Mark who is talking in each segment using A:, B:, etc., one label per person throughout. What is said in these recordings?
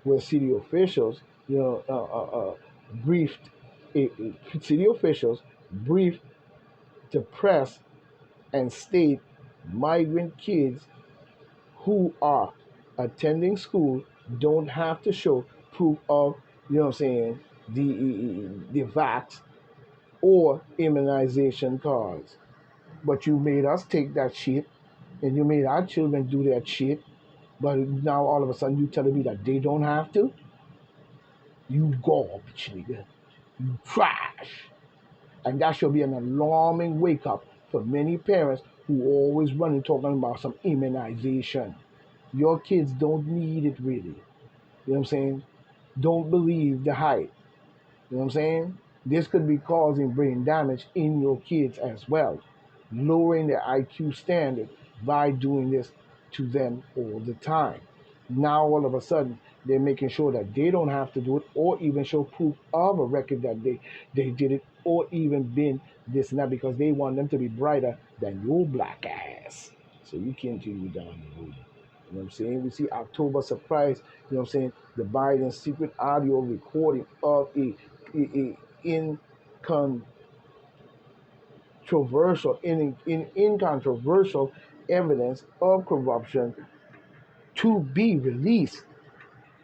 A: where city officials, briefed, city officials briefed the press and state migrant kids who are attending school don't have to show proof of, the vax or immunization cards. But you made us take that shit, and you made our children do that shit. But now all of a sudden you telling me that they don't have to? You garbage, nigga. You trash. And that should be an alarming wake up for many parents who always running talking about some immunization. Your kids don't need it really. You know what I'm saying? Don't believe the hype. You know what I'm saying? This could be causing brain damage in your kids as well, lowering their IQ standard by doing this to them all the time. Now, all of a sudden, they're making sure that they don't have to do it or even show proof of a record that they did it or even been this and that because they want them to be brighter than your black ass. So you continue down the road. You know what I'm saying? We see October surprise, you know what I'm saying? The Biden secret audio recording of a incontroversial evidence of corruption to be released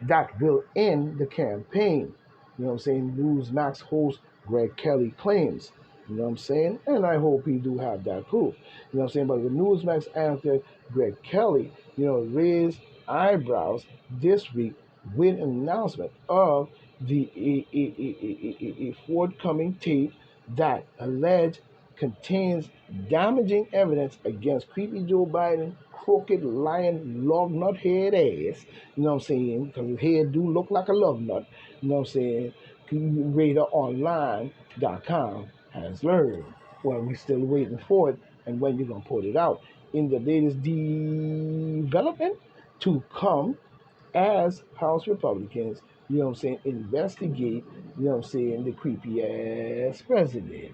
A: that will end the campaign. You know what I'm saying? Newsmax host Greg Kelly claims. You know what I'm saying? And I hope he do have that proof. You know what I'm saying? But the Newsmax anchor Greg Kelly, raised eyebrows this week with an announcement of the a forthcoming tape that alleged contains damaging evidence against creepy Joe Biden, crooked, lying, log nut head ass. You know what I'm saying? Because his head do look like a lug nut. You know what I'm saying? RadarOnline.com has learned. Well, we're still waiting for it, and when you're going to put it out. In the latest development to come as House Republicans, investigate, the creepy ass president,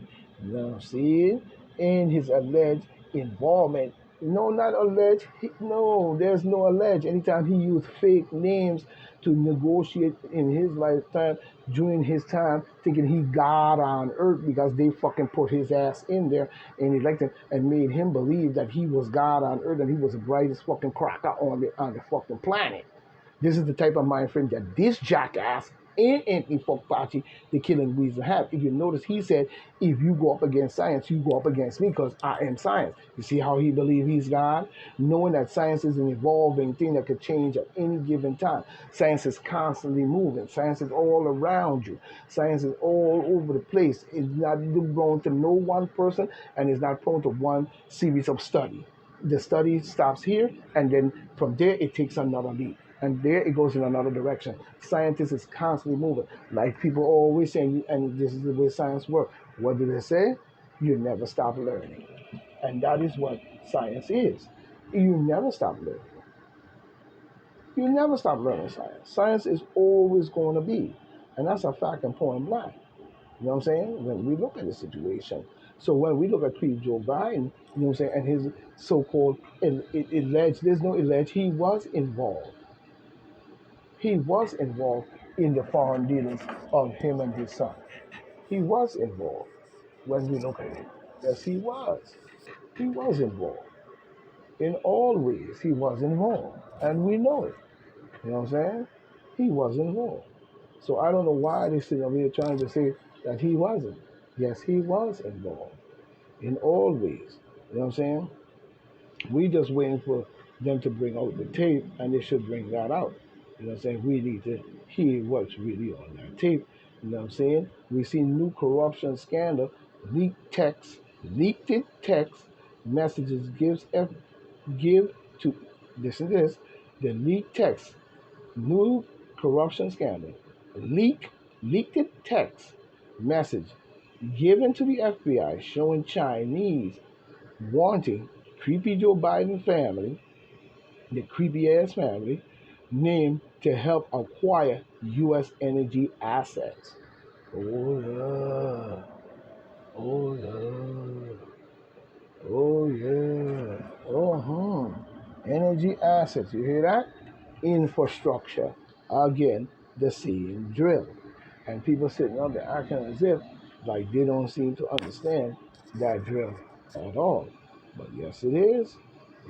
A: and his alleged involvement. No, not alleged. No, there's no alleged. Anytime he used fake names to negotiate in his lifetime, during his time, thinking he God on earth because they fucking put his ass in there and elected and made him believe that he was God on earth and he was the brightest fucking cracker on the fucking planet. This is the type of mind frame that this jackass and Anthony Fauci, the killing reason, have. If you notice, he said, if you go up against science, you go up against me because I am science. You see how he believes he's God? Knowing that science is an evolving thing that could change at any given time. Science is constantly moving. Science is all around you. Science is all over the place. It's not prone to no one person and it's not prone to one series of study. The study stops here and then from there it takes another leap and there it goes in another direction. Scientists is constantly moving. Like people always saying, and this is the way science works. What do they say? You never stop learning. And that is what science is. You never stop learning. You never stop learning science. Science is always going to be. And that's a fact and point blank. You know what I'm saying? When we look at the situation. So when we look at Joe Biden, you know what I'm saying, and his so-called alleged, there's no alleged, he was involved. He was involved in the foreign dealings of him and his son. He was involved when we look at it. Yes, he was. He was involved. In all ways, he was involved. And we know it. You know what I'm saying? He was involved. So I don't know why they sit over here trying to say that he wasn't. Yes, he was involved in all ways. You know what I'm saying? We just waiting for them to bring out the tape, and they should bring that out. You know what I'm saying? We need to hear what's really on that tape. You know what I'm saying? We see new corruption scandal, leaked text messages give to listen to this, the leaked text, new corruption scandal, leaked text message given to the FBI showing Chinese wanting creepy Joe Biden family, the creepy ass family, named to help acquire U.S. energy assets. Oh yeah, oh yeah, oh yeah, energy assets. You hear that? Infrastructure. Again, the same drill. And people sitting up there acting as if like they don't seem to understand that drill at all. But yes, it is.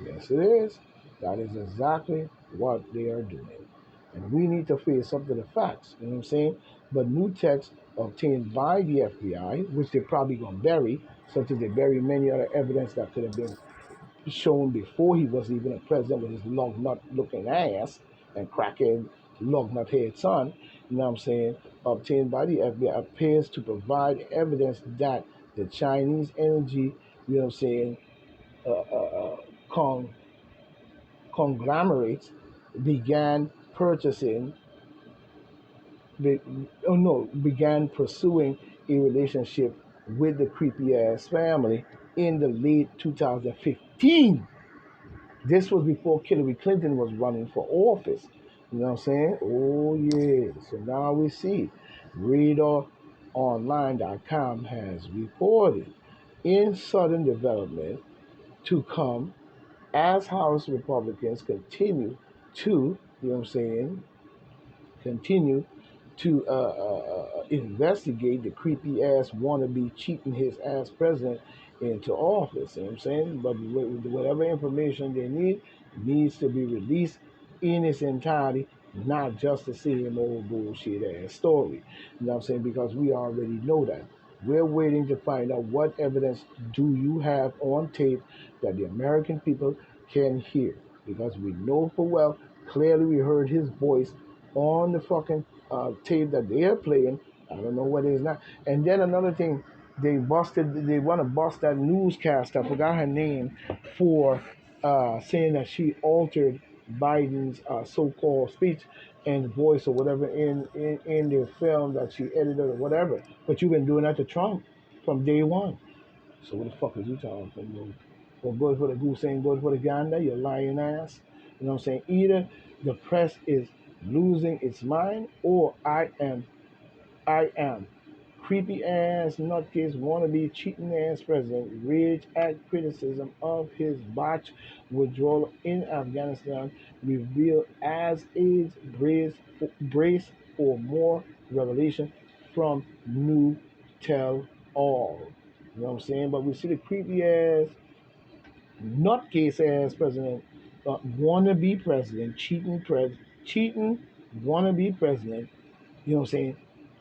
A: Yes, it is. That is exactly what they are doing. And we need to face up to the facts. You know what I'm saying? But new text obtained by the FBI, which they're probably going to bury, such as they bury many other evidence that could have been shown before he was even a president with his long nut looking ass and crackhead long nut head son, you know what I'm saying, obtained by the FBI appears to provide evidence that the Chinese energy, you know what I'm saying, uh, uh, uh, con- conglomerates began purchasing, be, oh no, began pursuing a relationship with the creepy ass family in the late 2015. This was before Hillary Clinton was running for office. You know what I'm saying? Oh, yeah. So now we see RadarOnline.com has reported in sudden development to come as House Republicans continue to, you know what I'm saying, continue to investigate the creepy ass wannabe cheating his ass president into office. You know what I'm saying? But whatever information they need needs to be released in its entirety, not just the same old bullshit ass story. You know what I'm saying? Because we already know that. We're waiting to find out what evidence do you have on tape that the American people can hear. Because we know for well, clearly we heard his voice on the fucking tape that they're playing. I don't know what it is now. And then another thing, they want to bust that newscaster, I forgot her name, for saying that she altered Biden's so-called speech and voice or whatever in their film that she edited or whatever. But you've been doing that to Trump from day one. So what the fuck is you talking about? Well, good for the goose ain't good for the gander, you lying ass. You know what I'm saying? Either the press is losing its mind or I am creepy ass nutcase wannabe cheating ass president rage at criticism of his botched withdrawal in Afghanistan revealed as aides brace for more revelation from new tell all. You know what I'm saying? But we see the creepy ass nutcase ass president, wannabe president, cheating wannabe president. You know what I'm saying?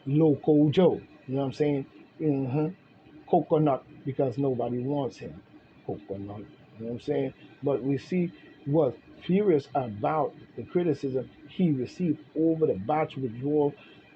A: Loco Joe. You know what I'm saying? Mm-hmm. Coconut because nobody wants him. Coconut. You know what I'm saying? But we see was furious about the criticism he received over the botched withdrawal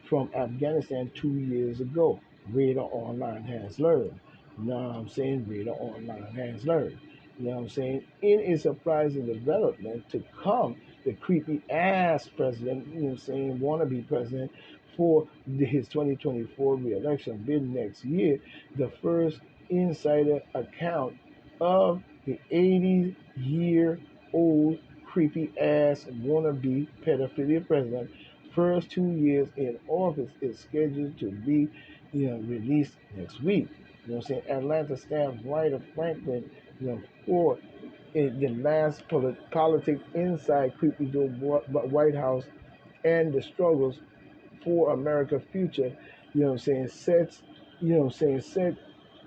A: from Afghanistan 2 years ago. Radar Online has learned. You know what I'm saying? Radar Online has learned. You know what I'm saying? In a surprising development to come, the creepy ass president, you know what I'm saying, wannabe president for his 2024 reelection bid next year, the first insider account of the 80-year-old creepy ass wannabe pedophilia president first 2 years in office is scheduled to be released next week. You know what I'm saying? Atlanta staff writer Franklin, for the last politics inside creepy Joe White House and the struggles for America's future, you know what I'm saying, set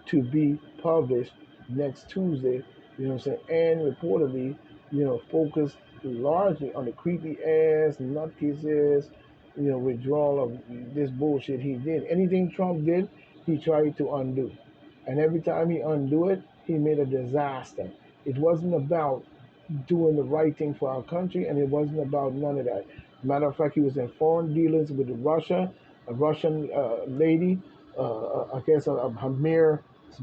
A: to be published next Tuesday, you know what I'm saying, and reportedly, focused largely on the creepy ass, nutcase ass, withdrawal of this bullshit he did. Anything Trump did, he tried to undo. And every time he undo it, he made a disaster. It wasn't about doing the right thing for our country, and it wasn't about none of that. Matter of fact, he was in foreign dealings with Russia, a Russian lady, I guess a mayor's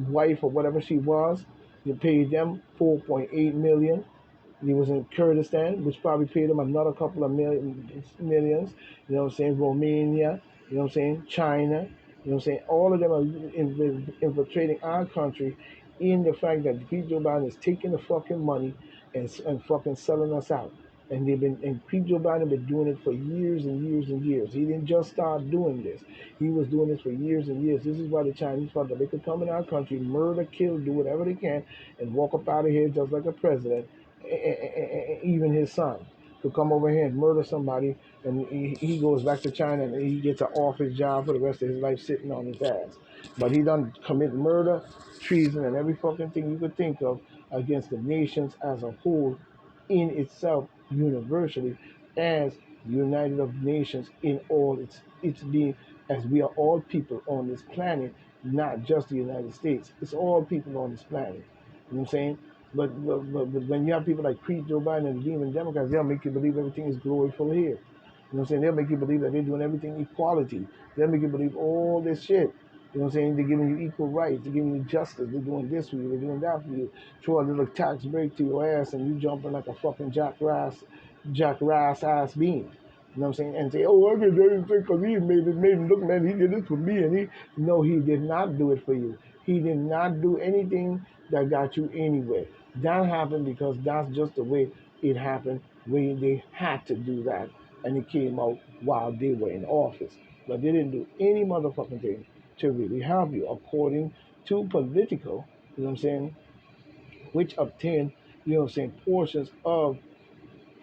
A: wife or whatever she was. He paid them 4.8 million. He was in Kurdistan, which probably paid him another couple of millions. You know what I'm saying? Romania, you know what I'm saying? China, you know what I'm saying? All of them are infiltrating our country in the fact that Joe Biden is taking the fucking money and fucking selling us out. And Joe Biden been doing it for years and years and years. He didn't just start doing this. He was doing this for years and years. This is why the Chinese thought that they could come in our country, murder, kill, do whatever they can, and walk up out of here just like a president, even his son. to come over here and murder somebody, and he goes back to China and he gets an office job for the rest of his life sitting on his ass. But he done commit murder, treason, and every fucking thing you could think of against the nations as a whole in itself universally as United of Nations in all its being, as we are all people on this planet, not just the United States. It's all people on this planet. You know what I'm saying? But when you have people like Joe Biden and the Demon Democrats, they'll make you believe everything is gloriful here. You know what I'm saying? They'll make you believe that they're doing everything equality. They'll make you believe all this shit. You know what I'm saying? They're giving you equal rights. They're giving you justice. They're doing this for you. They're doing that for you. Throw a little tax break to your ass and you jumping like a fucking jackrass ass bean. You know what I'm saying? And say, oh, I did everything because he made him look, man, he did this for me. And no, he did not do it for you. He did not do anything that got you anywhere. That happened because that's just the way it happened when they had to do that. And it came out while they were in office. But they didn't do any motherfucking thing to really help you, according to Politico, you know what I'm saying, which obtained, you know what I'm saying, portions of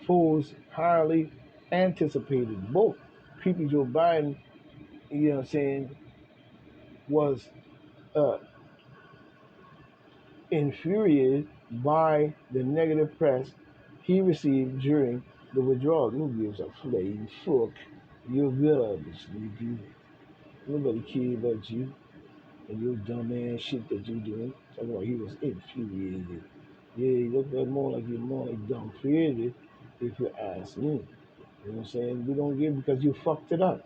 A: Fool's highly anticipated book. Creepy Joe Biden, you know what I'm saying, was uh, infuriated by the negative press he received during the withdrawal. Who gives a flying fuck? You're garbage, nigga. Nobody cares about you and your dumb ass shit that you doing. Talking about he was infuriated. Yeah, he looked you're more like dumb created, if you ask me. You know what I'm saying? We don't give because you fucked it up.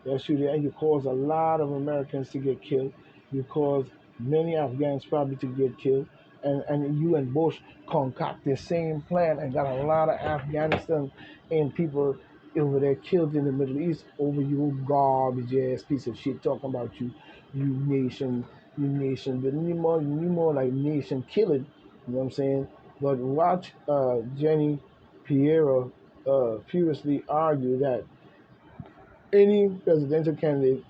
A: That's true. And you caused a lot of Americans to get killed. You caused many Afghans probably to get killed. And you and Bush concoct the same plan and got a lot of Afghanistan and people over there killed in the Middle East over your garbage ass piece of shit talking about you nation, but you more like nation killing. You know what I'm saying? But watch Jenny Piero furiously argue that any presidential candidate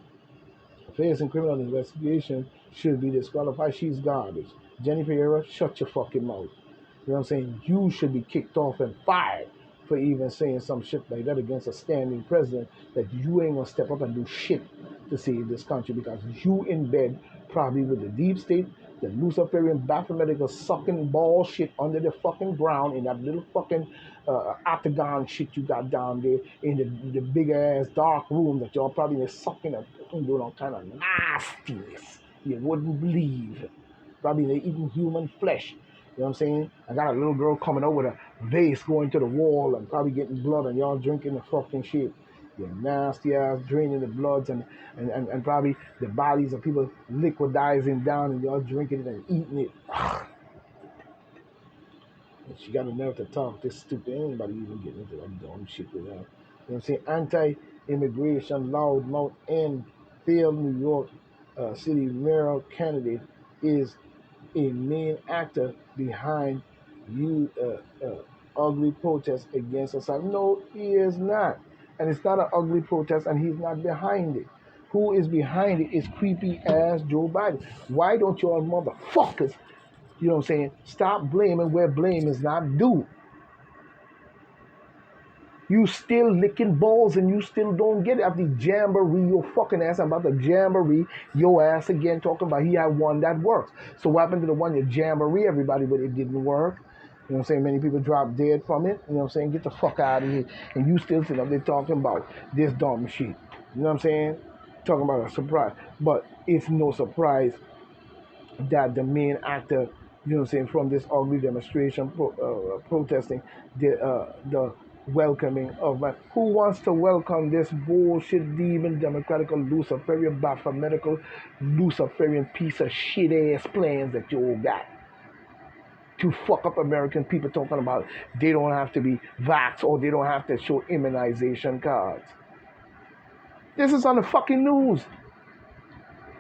A: facing criminal investigation should be disqualified. She's garbage. Jenny Piero, shut your fucking mouth. You know what I'm saying? You should be kicked off and fired for even saying some shit like that against a standing president, that you ain't gonna step up and do shit to save this country because you in bed probably with the deep state, the Luciferian Baphometical sucking ball shit under the fucking ground in that little fucking octagon shit you got down there in the big ass dark room that y'all probably sucking and doing all kind of nastiness. You wouldn't believe. Probably they're eating human flesh. You know what I'm saying? I got a little girl coming out with a vase going to the wall and probably getting blood and y'all drinking the fucking shit. You nasty ass draining the bloods and probably the bodies of people liquidizing down and y'all drinking it and eating it. She got a nerve to talk this stupid. Anybody even getting into that dumb shit with her. You know what I'm saying? Anti-immigration loudmouth and failed New York City mayoral candidate is a main actor behind ugly protest against asylum. No, he is not. And it's not an ugly protest and he's not behind it. Who is behind it is creepy ass Joe Biden. Why don't y'all motherfuckers, you know what I'm saying, stop blaming where blame is not due? You still licking balls and you still don't get it. After the jamboree your fucking ass, I'm about to jamboree your ass again, talking about he had one that works. So what happened to the one you jamboree everybody, but it didn't work? You know what I'm saying? Many people dropped dead from it. You know what I'm saying? Get the fuck out of here. And you still sitting up there talking about this dumb shit. You know what I'm saying? Talking about a surprise. But it's no surprise that the main actor, you know what I'm saying, from this ugly demonstration protesting the welcoming of man. Who wants to welcome this bullshit demon democratical Luciferian Baphometical Luciferian piece of shit ass plans that you all got to fuck up American people, talking about they don't have to be vaxxed or they don't have to show immunization cards? This is on the fucking news.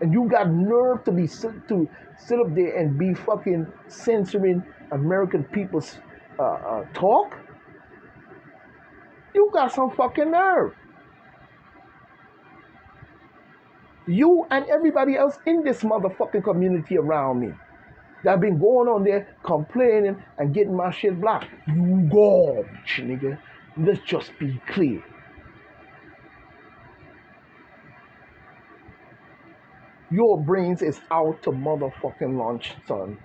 A: And you got nerve to sit up there and be fucking censoring American people's talk? You got some fucking nerve. You and everybody else in this motherfucking community around me that been going on there complaining and getting my shit blocked. You garbage, nigga. Let's just be clear. Your brains is out to motherfucking lunch, son.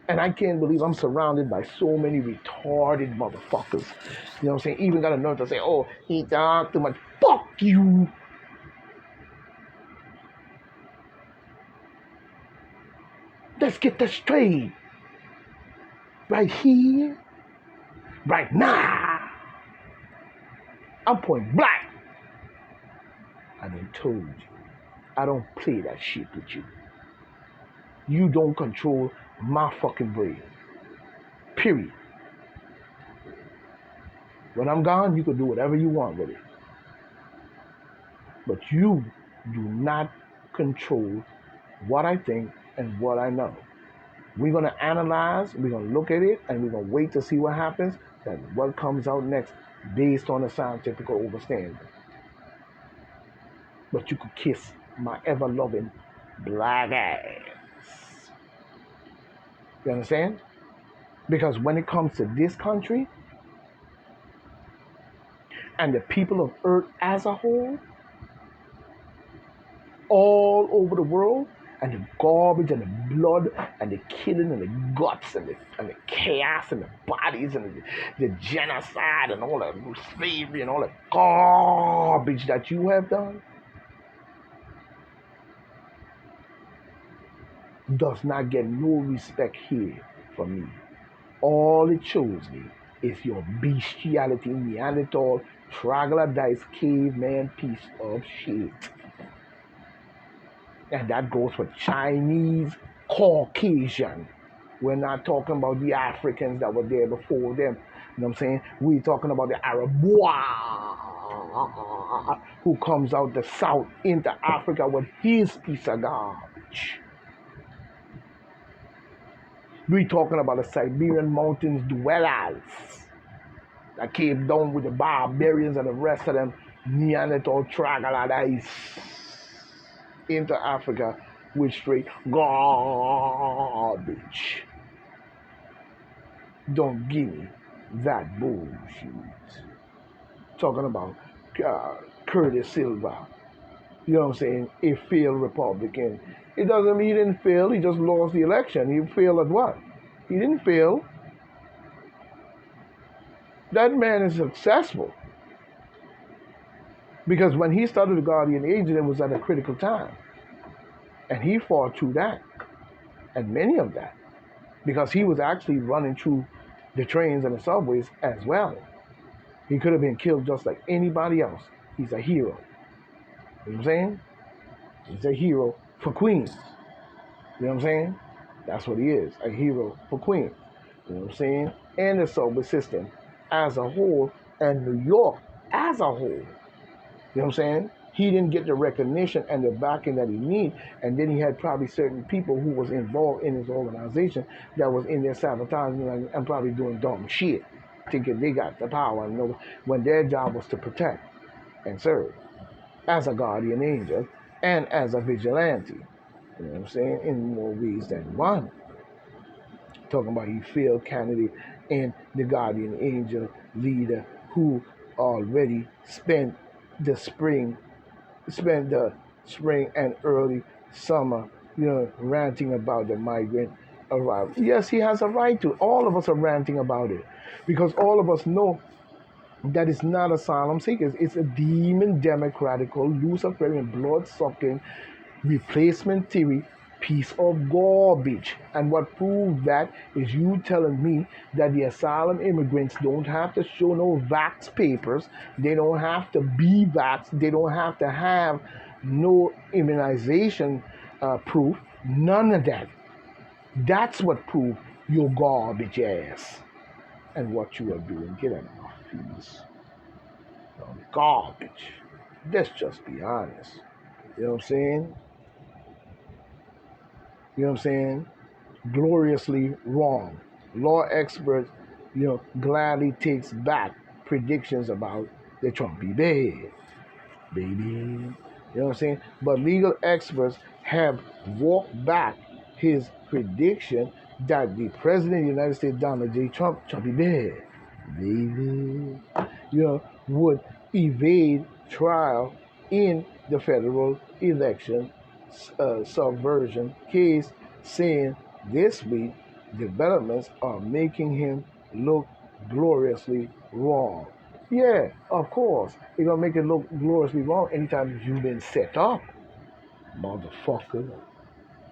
A: And I can't believe I'm surrounded by so many retarded motherfuckers. You know what I'm saying? Even got a nerve to say, oh, he talked too much. Fuck you. Let's get this straight. Right here, right now. I'm point blank. I done told you. I don't play that shit with you. You don't control my fucking brain. Period. When I'm gone, you can do whatever you want with it. But you do not control what I think and what I know. We're going to analyze, we're going to look at it, and we're going to wait to see what happens, and what comes out next based on the scientific understanding. But you could kiss my ever-loving black ass. You understand? Because when it comes to this country and the people of Earth as a whole, all over the world, and the garbage and the blood and the killing and the guts and the chaos and the bodies and the genocide and all the slavery and all the garbage that you have done does not get no respect here from me. All it shows me is your bestiality, Neanderthal, troglodyte, caveman piece of shit. And that goes for Chinese, Caucasian. We're not talking about the Africans that were there before them. You know what I'm saying? We're talking about the Arab who comes out the south into Africa with his piece of garbage. We're talking about the Siberian mountains dwellers that came down with the barbarians and the rest of them Neanderthal troglodytes into Africa with straight garbage. Don't give me that bullshit. Talking about Curtis Silva, you know what I'm saying, a failed Republican. It doesn't mean he didn't fail, he just lost the election. He failed at what? He didn't fail. That man is successful. Because when he started the Guardian Angel, it was at a critical time. And he fought through that. And many of that. Because he was actually running through the trains and the subways as well. He could have been killed just like anybody else. He's a hero. You know what I'm saying? He's a hero for Queens. You know what I'm saying? That's what he is. A hero for Queens. You know what I'm saying? And the subway system as a whole, and New York as a whole. You know what I'm saying? He didn't get the recognition and the backing that he needed, and then he had probably certain people who was involved in his organization that was in there sabotaging and probably doing dumb shit, thinking they got the power, and when their job was to protect and serve as a guardian angel and as a vigilante. You know what I'm saying? In more ways than one. Talking about he failed candidate and the guardian angel leader who already spent the spring and early summer, ranting about the migrant arrival. Yes, he has a right to. All of us are ranting about it because all of us know that it's not asylum seekers. It's a demon, democratical, Luciferian, blood-sucking, replacement theory piece of garbage. And what proved that is you telling me that the asylum immigrants don't have to show no vax papers, they don't have to be vaxxed, they don't have to have no immunization proof, none of that. That's what proved your garbage ass and what you are doing. Get out of my face. Garbage. Let's just be honest. You know what I'm saying? You know what I'm saying? Gloriously wrong. Law experts, gladly takes back predictions about the Trumpy bed, baby. You know what I'm saying? But legal experts have walked back his prediction that the President of the United States, Donald J. Trump, Trumpy bed. David, would evade trial in the federal election subversion case, saying this week developments are making him look gloriously wrong. Yeah, of course. They're going to make it look gloriously wrong anytime you've been set up, motherfucker.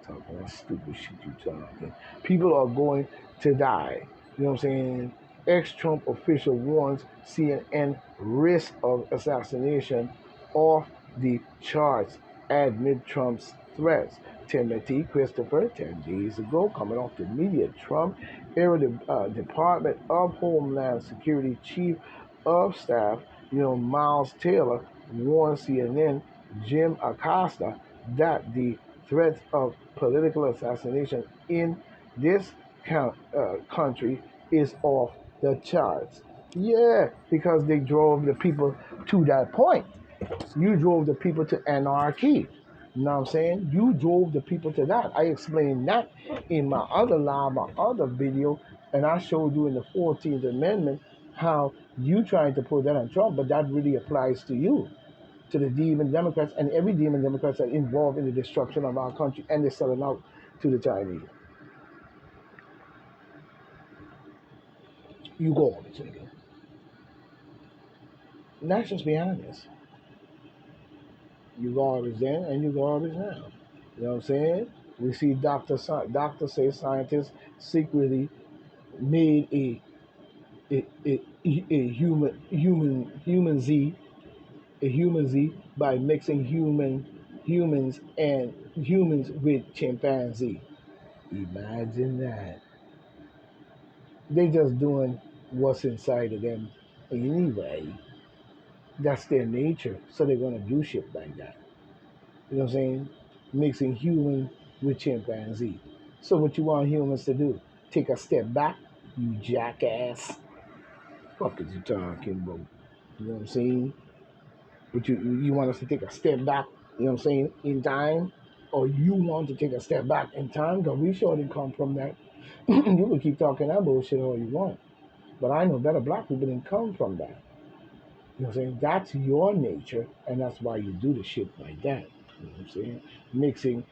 A: Talking that stupid shit you talking. People are going to die. You know what I'm saying? Ex-Trump official warns CNN risk of assassination off the charts amid Trump's threats. Timothy Christopher, 10 days ago, coming off the media, Trump era Department of Homeland Security Chief of Staff, Miles Taylor, warned CNN Jim Acosta that the threats of political assassination in this country is off the charts. Yeah, because they drove the people to that point. You drove the people to anarchy. You know what I'm saying? You drove the people to that. I explained that in my other live, my other video, and I showed you in the 14th Amendment how you trying to put that on Trump, but that really applies to you, to the demon Democrats, and every demon Democrats are involved in the destruction of our country, and they're selling out to the Chinese. You go on, nigga. Let's just be honest. You garbage then, and you garbage now. You know what I'm saying? We see doctors say scientists secretly made a human Z by mixing humans and humans with chimpanzee. Imagine that. They just doing what's inside of them anyway. That's their nature, so they're gonna do shit like that. You know what I'm saying? Mixing human with chimpanzee. So what you want humans to do? Take a step back, you jackass. What is you talking about? You know what I'm saying? But you want us to take a step back, you know what I'm saying, in time? Or you want to take a step back in time? Because we sure didn't come from that. You can keep talking that bullshit all you want. But I know better black people didn't come from that. You know what I'm saying? That's your nature, and that's why you do the shit like that. You know what I'm saying? Mixing,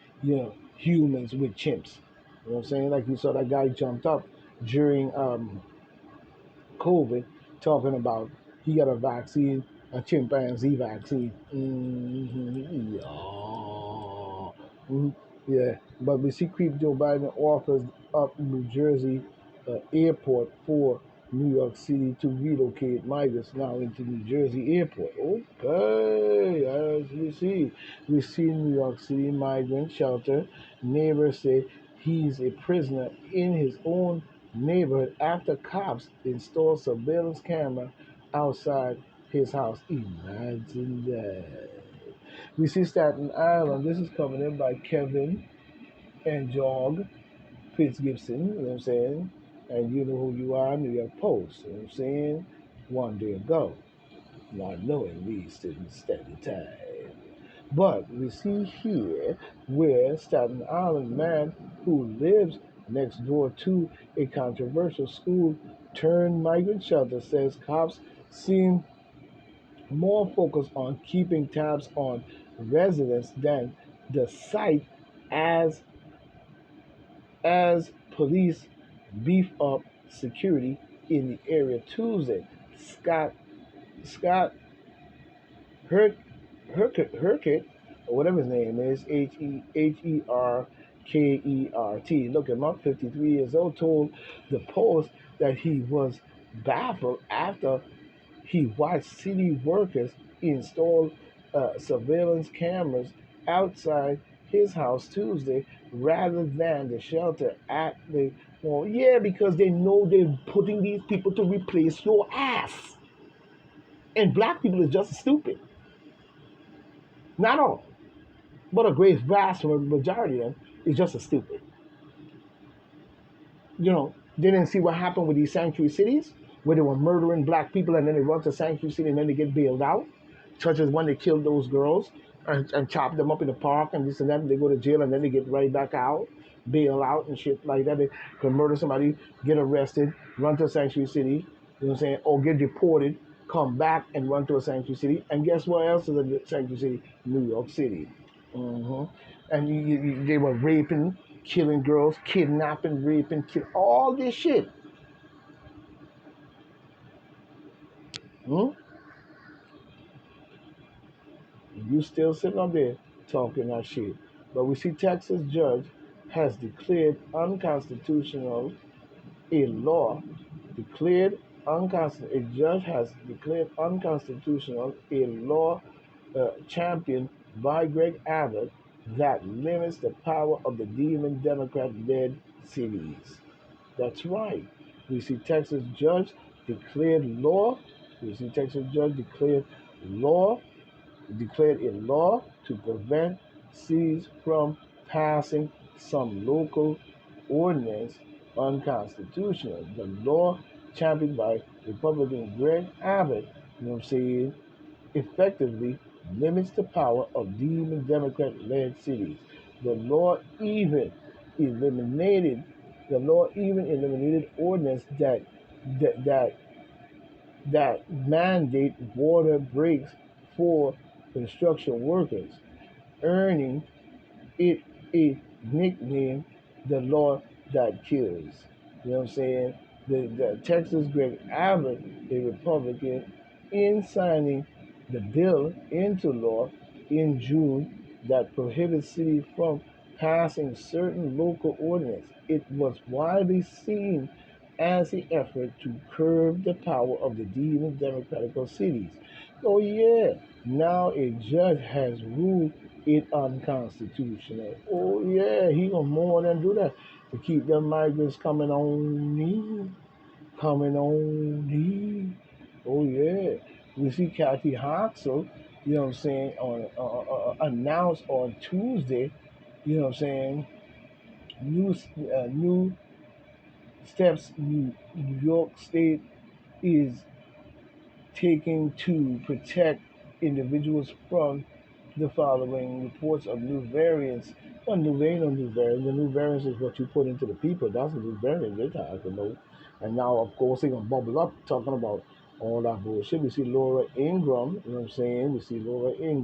A: humans with chimps. You know what I'm saying? Like you saw that guy jumped up during COVID talking about he got a vaccine, a chimpanzee vaccine. Yeah. Yeah. But we see Creep Joe Biden offers up New Jersey airport for New York City to relocate migrants now into New Jersey airport. Okay, as we see New York City migrant shelter. Neighbors say he's a prisoner in his own neighborhood after cops install surveillance camera outside his house. Imagine that. We see Staten Island. This is coming in by Kevin and Jog Fitzgibson, you know what I'm saying? And you know who you are, New York Post, you know what I'm saying? One day ago, not knowing these didn't stand the time. But we see here where Staten Island man who lives next door to a controversial school turned migrant shelter says cops seem more focused on keeping tabs on residents than the site as police beef up security in the area Tuesday. Scott Herkert, or whatever his name is, Herkert. Look him up, 53 years old, told the Post that he was baffled after he watched city workers install surveillance cameras outside his house Tuesday rather than the shelter at the well, yeah, because they know they're putting these people to replace your ass. And black people is just stupid. Not all, but a great vast majority of them is just as stupid. They didn't see what happened with these sanctuary cities where they were murdering black people and then they run to sanctuary city and then they get bailed out. Such as when they killed those girls and chopped them up in the park and this and that, and they go to jail and then they get right back out, bail out and shit like that. They can murder somebody, get arrested, run to sanctuary city, You know what I'm saying? Or get deported, come back and run to a sanctuary city. And guess what else is a sanctuary city? New York City. hmm And they were raping, killing girls, kidnapping, raping, all this shit. Hmm? You still sitting up there talking that shit. But we see Texas judge has declared unconstitutional a law declared unconstitutional. A judge has declared unconstitutional a law championed by Greg Abbott that limits the power of the demon Democrat-led cities. That's right. We see Texas judge declared law. We see Texas judge law declared a law to prevent cities from passing some local ordinance unconstitutional. The law championed by Republican Greg Abbott, you know what I'm saying, effectively limits the power of demon Democrat-led cities. The law even eliminated ordinance that that that mandate water breaks for construction workers, earning it a nickname, the law that kills. You know what I'm saying? The Texas Greg Abbott, a Republican, in signing the bill into law in June that prohibits cities from passing certain local ordinance. It was widely seen as an effort to curb the power of the demon democratical cities. Oh yeah, now a judge has ruled it unconstitutional. Oh yeah, he gonna more than do that to keep them migrants coming on me. Oh yeah, we see Kathy Hoxel, you know what I'm saying, on announced on Tuesday, you know what I'm saying, new steps New York State is taking to protect individuals from the following reports of new variants. Well, ain't no new variant. The new variants is what you put into the people. That's the new variant they're talking about. And now, of course, they're going to bubble up talking about all that bullshit. We see Laura Ingraham, you know what I'm saying? We see Laura Ingraham.